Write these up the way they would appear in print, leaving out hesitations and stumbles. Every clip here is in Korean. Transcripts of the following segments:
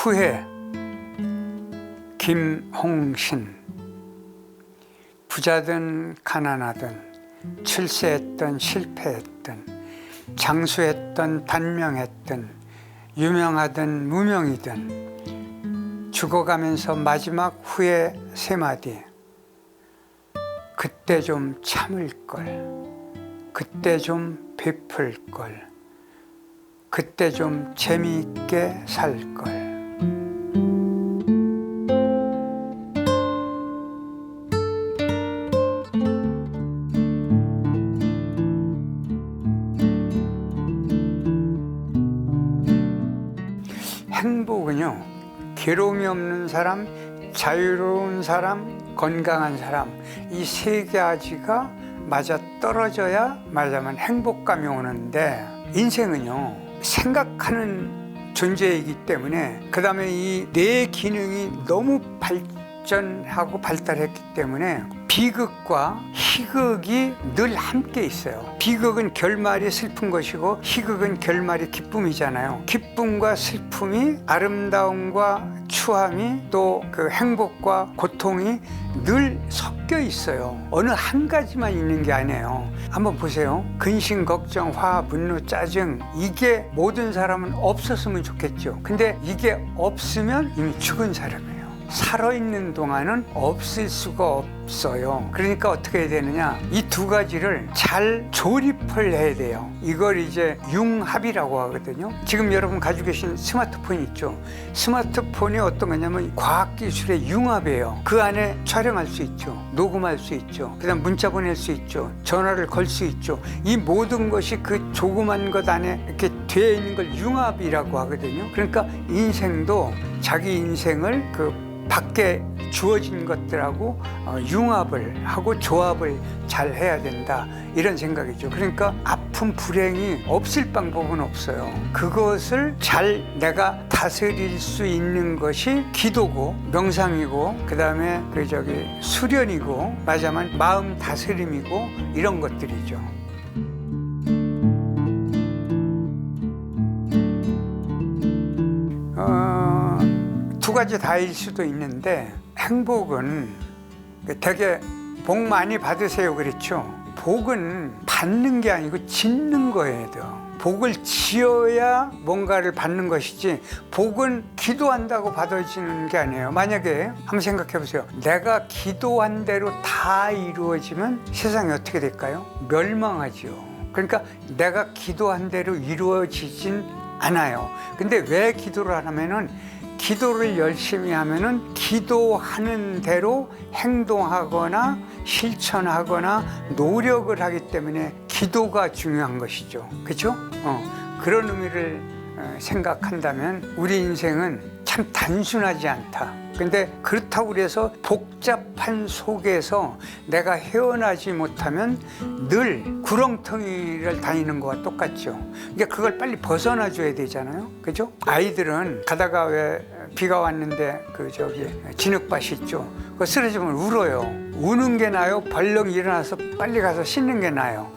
후회. 김홍신. 부자든 가난하든, 출세했든 실패했든, 장수했든 단명했든, 유명하든 무명이든, 죽어가면서 마지막 후회 세 마디. 그때 좀 참을 걸, 그때 좀 베풀 걸, 그때 좀 재미있게 살 걸. 행복은요, 괴로움이 없는 사람, 자유로운 사람, 건강한 사람, 이 세 가지가 맞아 떨어져야 말하자면 행복감이 오는데, 인생은요 생각하는 존재이기 때문에, 그 다음에 이 뇌 기능이 너무 발전하고 발달했기 때문에 비극과 희극이 늘 함께 있어요. 비극은 결말이 슬픈 것이고 희극은 결말이 기쁨이잖아요. 기쁨과 슬픔이, 아름다움과 추함이, 또 그 행복과 고통이 늘 섞여 있어요. 어느 한 가지만 있는 게 아니에요. 한번 보세요. 근심, 걱정, 화, 분노, 짜증, 이게 모든 사람은 없었으면 좋겠죠. 근데 이게 없으면 이미 죽은 사람이에요. 살아있는 동안은 없을 수가 없어요. 그러니까 어떻게 해야 되느냐, 이 두 가지를 잘 조립을 해야 돼요. 이걸 이제 융합이라고 하거든요. 지금 여러분 가지고 계신 스마트폰 있죠. 스마트폰이 어떤 거냐면 과학기술의 융합이에요. 그 안에 촬영할 수 있죠, 녹음할 수 있죠, 그 다음 문자 보낼 수 있죠, 전화를 걸 수 있죠. 이 모든 것이 그 조그만 것 안에 이렇게 되어 있는 걸 융합이라고 하거든요. 그러니까 인생도 자기 인생을 그 밖에 주어진 것들하고 융합을 하고 조합을 잘 해야 된다, 이런 생각이죠. 그러니까 아픔, 불행이 없을 방법은 없어요. 그것을 잘 내가 다스릴 수 있는 것이 기도고 명상이고, 그 다음에 수련이고, 말하자면 마음 다스림이고, 이런 것들이죠. 두 가지 다일 수도 있는데, 행복은 되게 복 많이 받으세요 그랬죠. 복은 받는 게 아니고 짓는 거예요. 복을 지어야 뭔가를 받는 것이지, 복은 기도한다고 받아지는 게 아니에요. 만약에 한번 생각해 보세요. 내가 기도한 대로 다 이루어지면 세상이 어떻게 될까요? 멸망하죠. 그러니까 내가 기도한 대로 이루어지진 않아요. 근데 왜 기도를 하냐면은, 기도를 열심히 하면은 기도하는 대로 행동하거나 실천하거나 노력을 하기 때문에 기도가 중요한 것이죠. 그렇죠? 그런 의미를 생각한다면 우리 인생은 참 단순하지 않다. 근데 그렇다고 그래서 복잡한 속에서 내가 헤어나지 못하면 늘 구렁텅이를 다니는 거와 똑같죠. 그러니까 그걸 빨리 벗어나 줘야 되잖아요. 그죠? 아이들은 가다가 왜 비가 왔는데 진흙밭이 있죠. 그거 쓰러지면 울어요. 우는 게 나아요? 벌렁 일어나서 빨리 가서 씻는 게 나아요?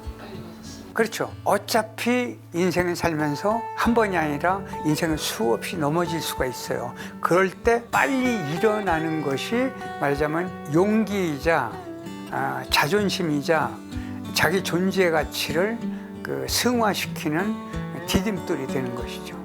그렇죠. 어차피 인생을 살면서 한 번이 아니라 인생은 수없이 넘어질 수가 있어요. 그럴 때 빨리 일어나는 것이 말하자면 용기이자 자존심이자 자기 존재 가치를 승화시키는 디딤돌이 되는 것이죠.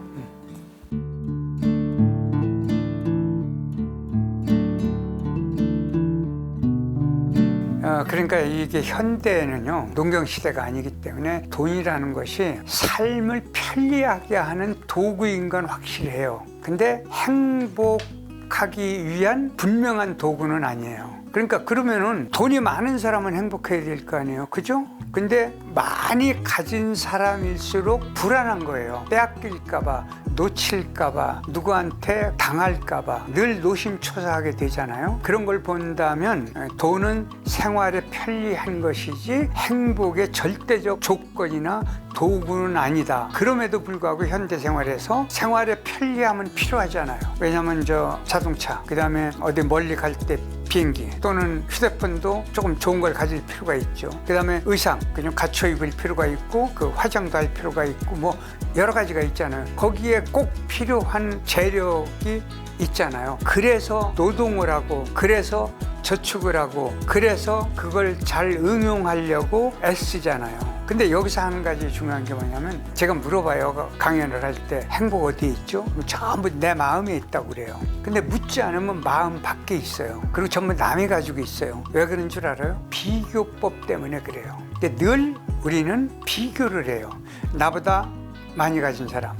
그러니까 이게 현대에는요, 농경시대가 아니기 때문에 돈이라는 것이 삶을 편리하게 하는 도구인 건 확실해요. 근데 행복하기 위한 분명한 도구는 아니에요. 그러니까 그러면은 돈이 많은 사람은 행복해야 될 거 아니에요. 그죠? 근데 많이 가진 사람일수록 불안한 거예요. 빼앗길까봐, 놓칠까봐, 누구한테 당할까봐 늘 노심초사하게 되잖아요. 그런 걸 본다면 돈은 생활에 편리한 것이지 행복의 절대적 조건이나 도구는 아니다. 그럼에도 불구하고 현대생활에서 생활의 편리함은 필요하잖아요. 왜냐하면 자동차, 그 다음에 어디 멀리 갈 때 비행기 또는 휴대폰도 조금 좋은 걸 가질 필요가 있죠. 그다음에 의상 그냥 갖춰 입을 필요가 있고 그 화장도 할 필요가 있고 뭐 여러 가지가 있잖아요. 거기에 꼭 필요한 재력이 있잖아요. 그래서 노동을 하고 그래서 저축을 하고 그래서 그걸 잘 응용하려고 애쓰잖아요. 근데 여기서 한 가지 중요한 게 뭐냐면 제가 물어봐요. 강연을 할 때 행복 어디에 있죠? 전부 내 마음에 있다고 그래요. 근데 묻지 않으면 마음 밖에 있어요. 그리고 전부 남이 가지고 있어요. 왜 그런 줄 알아요? 비교법 때문에 그래요. 근데 늘 우리는 비교를 해요. 나보다 많이 가진 사람,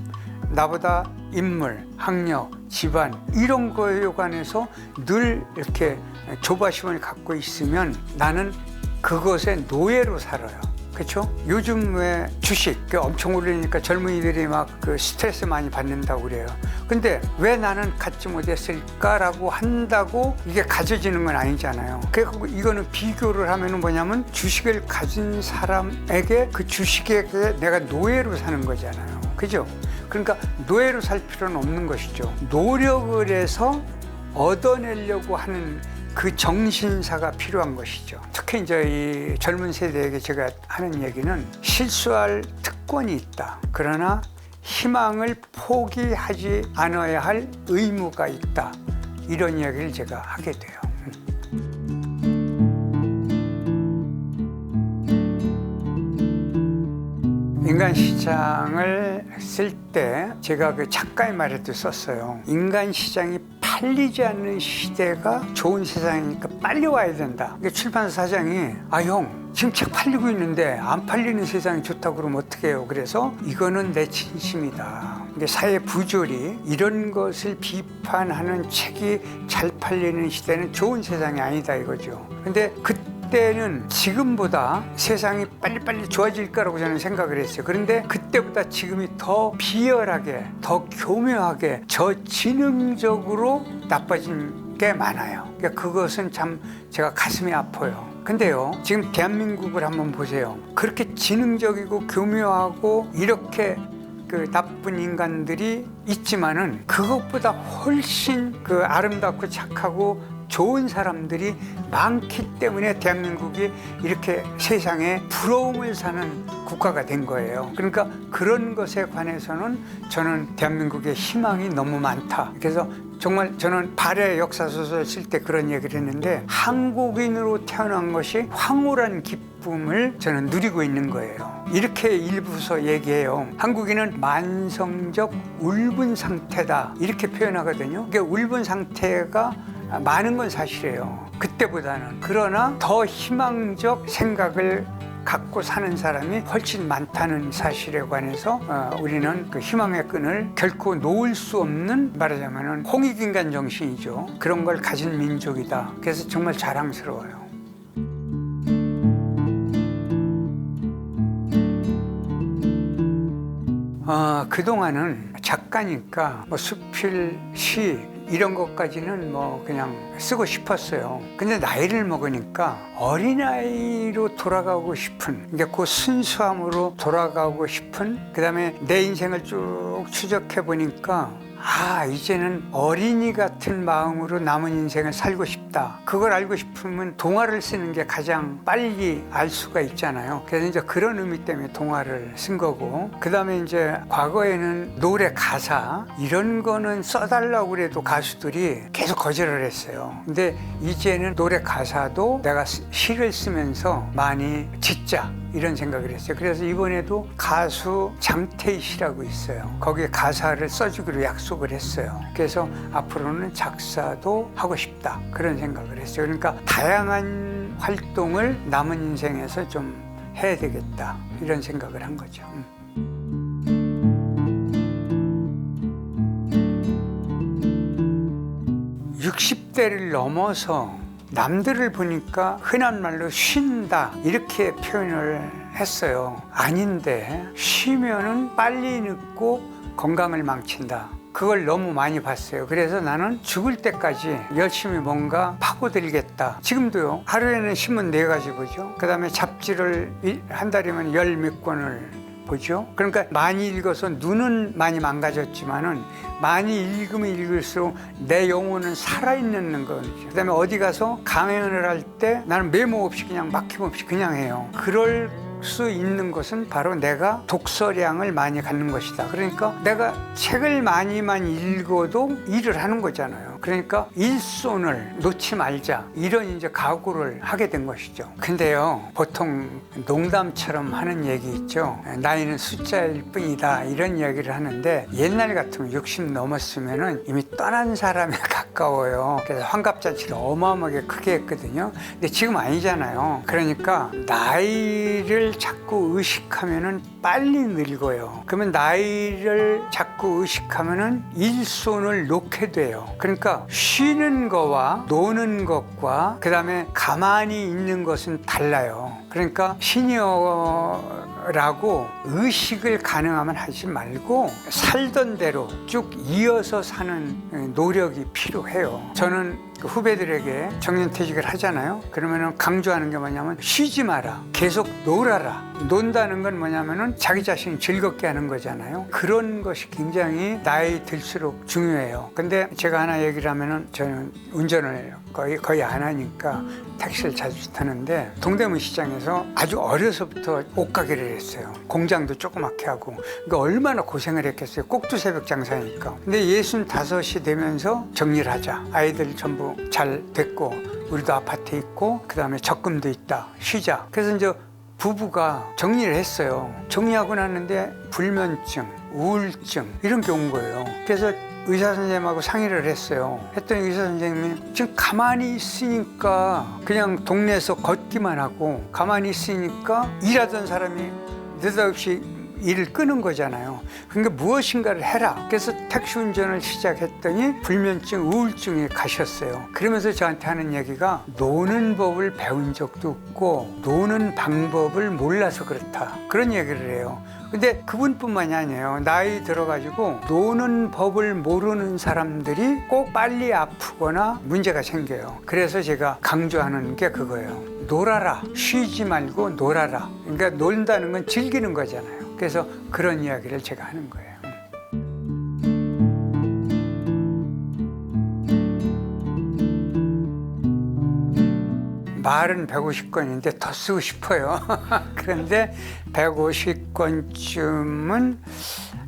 나보다 인물, 학력, 집안 이런 거에 관해서 늘 이렇게 조바심을 갖고 있으면 나는 그것의 노예로 살아요. 그렇죠? 요즘 왜 주식 엄청 오르니까 젊은이들이 막 그 스트레스 많이 받는다고 그래요. 근데 왜 나는 갖지 못했을까라고 한다고 이게 가져지는 건 아니잖아요. 그래서 이거는 비교를 하면은 뭐냐면 주식을 가진 사람에게 그 주식에 내가 노예로 사는 거잖아요. 그죠? 그러니까 노예로 살 필요는 없는 것이죠. 노력을 해서 얻어내려고 하는 그 정신사가 필요한 것이죠. 특히 이제 이 젊은 세대에게 제가 하는 얘기는 실수할 특권이 있다. 그러나 희망을 포기하지 않아야 할 의무가 있다. 이런 이야기를 제가 하게 돼요. 인간시장을 쓸 때 제가 그 작가의 말에도 썼어요. 인간시장이 팔리지 않는 시대가 좋은 세상이니까 빨리 와야 된다. 출판사 사장이 형 지금 책 팔리고 있는데 안 팔리는 세상이 좋다고 그러면 어떡해요. 그래서 이거는 내 진심이다. 사회 부조리 이런 것을 비판하는 책이 잘 팔리는 시대는 좋은 세상이 아니다 이거죠. 근데 그때는 지금보다 세상이 빨리빨리 좋아질 거라고 저는 생각을 했어요. 그런데 그때보다 지금이 더 비열하게, 더 교묘하게, 저지능적으로 나빠진 게 많아요. 그러니까 그것은 참 제가 가슴이 아파요. 근데요, 지금 대한민국을 한번 보세요. 그렇게 지능적이고 교묘하고 이렇게 그 나쁜 인간들이 있지만은 그것보다 훨씬 그 아름답고 착하고 좋은 사람들이 많기 때문에 대한민국이 이렇게 세상에 부러움을 사는 국가가 된 거예요. 그러니까 그런 것에 관해서는 저는 대한민국의 희망이 너무 많다. 그래서 정말 저는 발의 역사소설 쓸 때 그런 얘기를 했는데 한국인으로 태어난 것이 황홀한 기쁨을 저는 누리고 있는 거예요. 이렇게 일부서 얘기해요. 한국인은 만성적 울분 상태다 이렇게 표현하거든요. 그러니까 울분 상태가 많은 건 사실이에요. 그때보다는. 그러나 더 희망적 생각을 갖고 사는 사람이 훨씬 많다는 사실에 관해서 우리는 그 희망의 끈을 결코 놓을 수 없는, 말하자면 홍익인간 정신이죠. 그런 걸 가진 민족이다. 그래서 정말 자랑스러워요. 그동안은 작가니까 뭐 수필, 시 이런 것까지는 뭐 그냥 쓰고 싶었어요. 근데 나이를 먹으니까 어린아이로 돌아가고 싶은, 그러니까 그 순수함으로 돌아가고 싶은, 그 다음에 내 인생을 쭉 추적해 보니까 이제는 어린이 같은 마음으로 남은 인생을 살고 싶다. 그걸 알고 싶으면 동화를 쓰는 게 가장 빨리 알 수가 있잖아요. 그래서 이제 그런 의미 때문에 동화를 쓴 거고, 그 다음에 이제 과거에는 노래 가사 이런 거는 써달라고 그래도 가수들이 계속 거절을 했어요. 근데 이제는 노래 가사도 내가 시를 쓰면서 많이 짓자 이런 생각을 했어요. 그래서 이번에도 가수 장태희 씨라고 있어요. 거기에 가사를 써주기로 약속을 했어요. 그래서 앞으로는 작사도 하고 싶다 그런 생각을 했어요. 그러니까 다양한 활동을 남은 인생에서 좀 해야 되겠다 이런 생각을 한 거죠. 60대를 넘어서 남들을 보니까 흔한 말로 쉰다 이렇게 표현을 했어요. 아닌데 쉬면은 빨리 늙고 건강을 망친다. 그걸 너무 많이 봤어요. 그래서 나는 죽을 때까지 열심히 뭔가 파고들겠다. 지금도요, 하루에는 신문 4가지 보죠. 그 다음에 잡지를 한 달이면 10몇 권을 보죠. 그러니까 많이 읽어서 눈은 많이 망가졌지만은 많이 읽으면 읽을수록 내 영혼은 살아있는 거죠. 그다음에 어디 가서 강연을 할 때 나는 메모 없이 그냥 막힘없이 그냥 해요. 그럴 수 있는 것은 바로 내가 독서량을 많이 갖는 것이다. 그러니까 내가 책을 많이만 읽어도 일을 하는 거잖아요. 그러니까 일손을 놓지 말자, 이런 이제 각오를 하게 된 것이죠. 근데요, 보통 농담처럼 하는 얘기 있죠. 나이는 숫자일 뿐이다, 이런 이야기를 하는데 옛날 같으면 60 넘었으면은 이미 떠난 사람에 가까워요. 그래서 환갑잔치를 어마어마하게 크게 했거든요. 근데 지금 아니잖아요. 그러니까 나이를 자꾸 의식하면은 빨리 늙어요. 그러면 나이를 자꾸 의식하면은 일손을 놓게 돼요. 그러니까 쉬는 거와 노는 것과 그 다음에 가만히 있는 것은 달라요. 그러니까 시니어라고 의식을 가능하면 하지 말고 살던 대로 쭉 이어서 사는 노력이 필요해요. 저는 후배들에게 정년퇴직을 하잖아요. 그러면은 강조하는 게 뭐냐면 쉬지 마라, 계속 놀아라. 논다는 건 뭐냐면은 자기 자신을 즐겁게 하는 거잖아요. 그런 것이 굉장히 나이 들수록 중요해요. 근데 제가 하나 얘기를 하면은 저는 운전을 거의 안 하니까 택시를 자주 타는데 동대문 시장에서 아주 어려서부터 옷가게를 했어요. 공장도 조그맣게 하고. 그러니까 얼마나 고생을 했겠어요. 꼭두새벽 장사니까. 근데 65이 되면서 정리를 하자. 아이들 전부 잘 됐고 우리도 아파트에 있고 그 다음에 적금도 있다, 쉬자. 그래서 이제 부부가 정리를 했어요. 정리하고 났는데 불면증, 우울증 이런 게 온 거예요. 그래서 의사 선생님하고 상의를 했어요. 했더니 의사 선생님이 지금 가만히 있으니까 그냥 동네에서 걷기만 하고 가만히 있으니까 일하던 사람이 느닷없이 일을 끄는 거잖아요. 그러니까 무엇인가를 해라. 그래서 택시 운전을 시작했더니 불면증, 우울증에 가셨어요. 그러면서 저한테 하는 얘기가 노는 법을 배운 적도 없고 노는 방법을 몰라서 그렇다, 그런 얘기를 해요. 근데 그분뿐만이 아니에요. 나이 들어가지고 노는 법을 모르는 사람들이 꼭 빨리 아프거나 문제가 생겨요. 그래서 제가 강조하는 게 그거예요. 놀아라. 쉬지 말고 놀아라. 그러니까 논다는 건 즐기는 거잖아요. 그래서 그런 이야기를 제가 하는 거예요. 말은 150권인데 더 쓰고 싶어요. 그런데 150권쯤은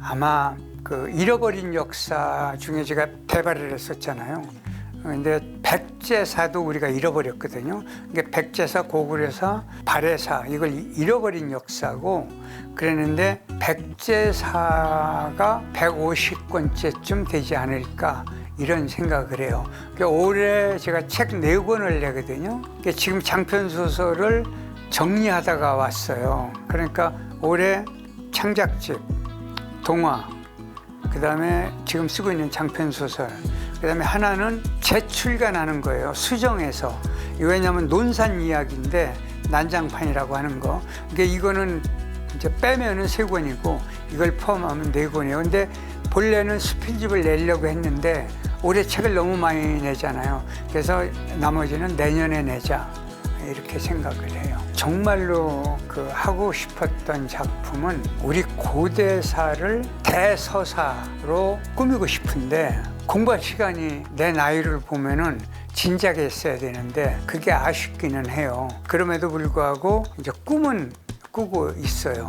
아마 그 잃어버린 역사 중에 제가 대발을 했었잖아요. 근데 백제사도 우리가 잃어버렸거든요. 그러니까 백제사, 고구려사, 발해사 이걸 잃어버린 역사고 그랬는데 백제사가 150권째쯤 되지 않을까, 이런 생각을 해요. 그러니까 올해 제가 책 4권을 내거든요. 그러니까 지금 장편 소설을 정리하다가 왔어요. 그러니까 올해 창작집, 동화, 그 다음에 지금 쓰고 있는 장편 소설, 그 다음에 하나는 재출간하는 거예요. 수정해서. 왜냐하면 논산 이야기인데 난장판이라고 하는 거. 그러니까 이거는 이제 빼면은 3권이고 이걸 포함하면 4권이에요. 근데 본래는 수필집을 내려고 했는데 올해 책을 너무 많이 내잖아요. 그래서 나머지는 내년에 내자, 이렇게 생각을 해요. 정말로 그 하고 싶었던 작품은 우리 고대사를 대서사로 꾸미고 싶은데 공부할 시간이 내 나이를 보면은 진작에 했어야 되는데 그게 아쉽기는 해요. 그럼에도 불구하고 이제 꿈은 꾸고 있어요.